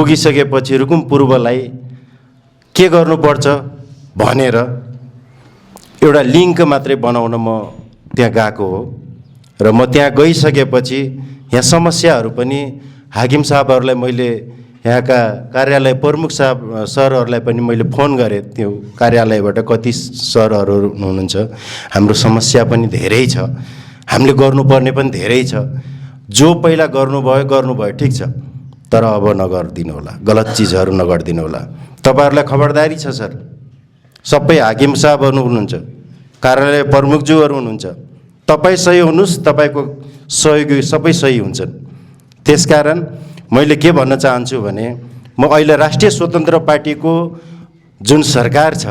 पुगिसकेपछि रुकुम पूर्वलाई के गर्नुपर्छ भनेर एउटा लिङ्क मात्रै बनाउन म त्यहाँ गएको हो। र म त्यहाँ गइसकेपछि यहाँ समस्याहरू पनि हाकिम साहबहरूलाई मैले यहाँका कार्यालय प्रमुख साहब सरहरूलाई पनि मैले फोन गरेँ। त्यो कार्यालयबाट कति सरहरू हुनुहुन्छ, हाम्रो समस्या पनि धेरै छ, हामीले गर्नुपर्ने पनि धेरै छ। जो पहिला गर्नुभयो ठिक छ, तर अब नगरिदिनु होला, गलत चिजहरू नगरिदिनु होला। तपाईँहरूलाई खबरदारी छ सर, सबै हाकिम साहबहरू हुनुहुन्छ, कार्यालय प्रमुखज्यूहरू हुनुहुन्छ, तपाईँ सही हुनुहोस्, तपाईँको सहयोगी सबै सही हुन्छन्। त्यसकारण मैले के भन्न चाहन्छु भने म अहिले राष्ट्रिय स्वतन्त्र पार्टीको जुन सरकार छ,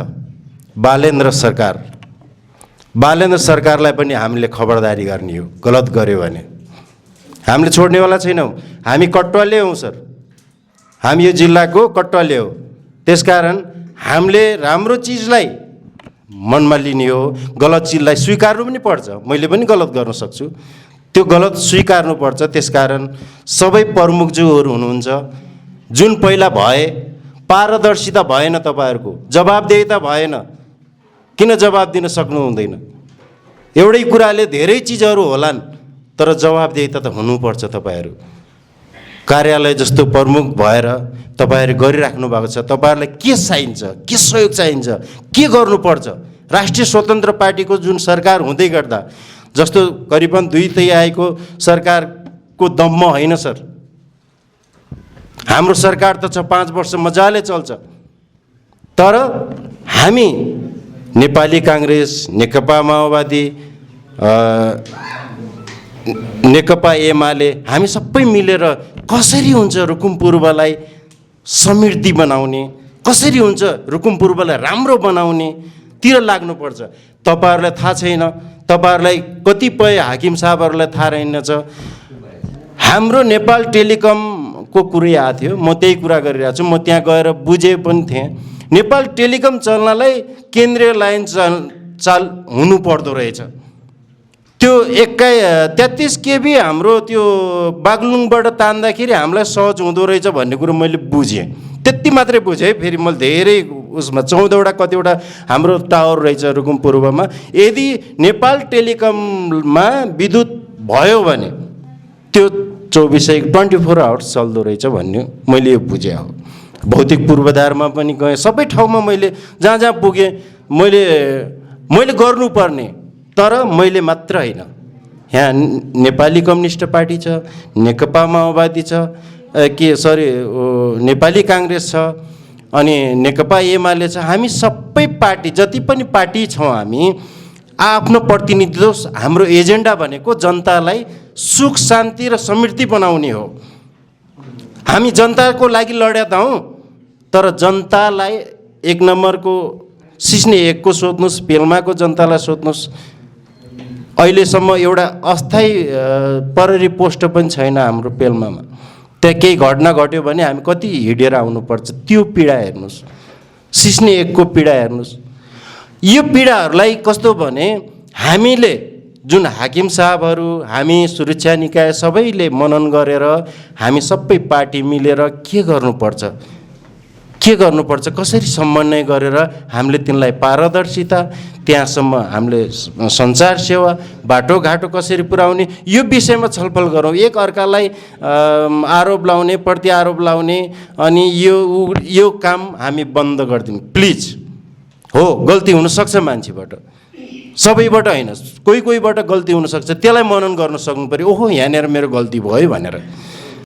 बालेन्द्र सरकारलाई पनि हामीले खबरदारी गर्ने हो। गलत गर्यो भने हामीले छोड्नेवाला छैनौँ। हामी कटुवाले हौँ सर, हामी यो जिल्लाको कटुवाले हो। त्यसकारण हामीले राम्रो चिजलाई मनमा लिने हो, गलत चिजलाई स्वीकार्नु पनि पर्छ। मैले पनि गलत गर्न सक्छु, त्यो गलत स्वीकार्नुपर्छ। त्यसकारण सबै प्रमुखज्यूहरू हुनुहुन्छ, जुन पहिला भए पारदर्शिता भएन, तपाईँहरूको जवाबदेहिता भएन, किन जवाब दिन सक्नु हुँदैन? एउटै कुराले धेरै चिजहरू होलान्, तर जवाबदेहिता त हुनुपर्छ। तपाईँहरू कार्यालय जस्तो प्रमुख भएर तपाईँहरू गरिराख्नु भएको छ। तपाईँहरूलाई के चाहिन्छ, के सहयोग चाहिन्छ, के गर्नुपर्छ? राष्ट्रिय स्वतन्त्र पार्टीको जुन सरकार हुँदै गर्दा, जस्तो करिबन 2/3 सरकारको दम्म होइन सर। हाम्रो सरकार त छ 5 वर्ष मजाले चल्छ, तर हामी नेपाली काङ्ग्रेस, नेकपा माओवादी, नेकपा एमाले, हामी सबै मिलेर कसरी हुन्छ रुकुम पूर्वलाई समृद्धि बनाउने, कसरी हुन्छ रुकुम पूर्वलाई राम्रो बनाउने तिर लाग्नुपर्छ। तपाईँहरूलाई थाहा छैन, तपाईँहरूलाई कतिपय हाकिम साहबहरूलाई थाहा रहेनछ। हाम्रो नेपाल टेलिकमको कुरै आएको थियो, म त्यही कुरा गरिरहेको छु। म त्यहाँ गएर बुझे पनि थिएँ, नेपाल टेलिकम चल्नलाई केन्द्रीय लाइन चाल हुनु पर्दो रहेछ। त्यो 33 केबी हाम्रो त्यो बागलुङबाट तान्दाखेरि हामीलाई सहज हुँदो रहेछ भन्ने कुरो मैले बुझेँ। त्यति मात्रै बुझेँ। फेरि मैले धेरै उसमा 14वटा कतिवटा हाम्रो टावर रहेछ रुकुम पूर्वमा। यदि नेपाल टेलिकममा विद्युत भयो भने त्यो 24 आवर्स चल्दो रहेछ भन्ने मैले यो बुझेँ हो। भौतिक पूर्वाधारमा पनि गएँ, सबै ठाउँमा मैले जहाँ जहाँ पुगेँ मैले गर्नुपर्ने, तर मैले मात्र होइन, यहाँ नेपाली कम्युनिस्ट पार्टी छ, नेकपा माओवादी छ, नेपाली काङ्ग्रेस छ, अनि नेकपा एमाले छ। हामी सबै पार्टी जति पनि पार्टी छौँ, हामी आफ्नो प्रतिनिधित्व, हाम्रो एजेन्डा भनेको जनतालाई सुख शान्ति र समृद्धि बनाउने हो। हामी जनताको लागि लडेका हौँ, तर जनतालाई 1 नम्बरको सिस्ने 1 को सोध्नुहोस्, पेल्माको जनतालाई सोध्नुहोस्। अहिलेसम्म एउटा अस्थायी प्रहरी पोस्ट पनि छैन हाम्रो पेल्मामा। त्यहाँ केही घटना घट्यो भने हामी कति हिँडेर आउनुपर्छ, त्यो पीडा हेर्नुहोस्। सिस्ने 1 को पीडा हेर्नुहोस्। यो पीडाहरूलाई कस्तो भने हामीले जुन हाकिम साहबहरू, हामी सुरक्षा निकाय सबैले मनन गरेर हामी सबै पार्टी मिलेर के गर्नुपर्छ, कसरी समन्वय गरेर हामीले तिनलाई पारदर्शिता, त्यहाँसम्म हामीले सञ्चार सेवा, बाटोघाटो कसरी पुर्याउने, यो विषयमा छलफल गरौँ। एक अर्कालाई आरोप लाउने, प्रत्यारोप लाउने, अनि यो काम हामी बन्द गरिदिउँ प्लिज। हो, गल्ती हुनसक्छ मान्छेबाट, सबैबाट होइन, कोहीबाट गल्ती हुनसक्छ। त्यसलाई मनन गर्न सक्नु पऱ्यो। ओहो, यहाँनिर मेरो गल्ती भयो भनेर।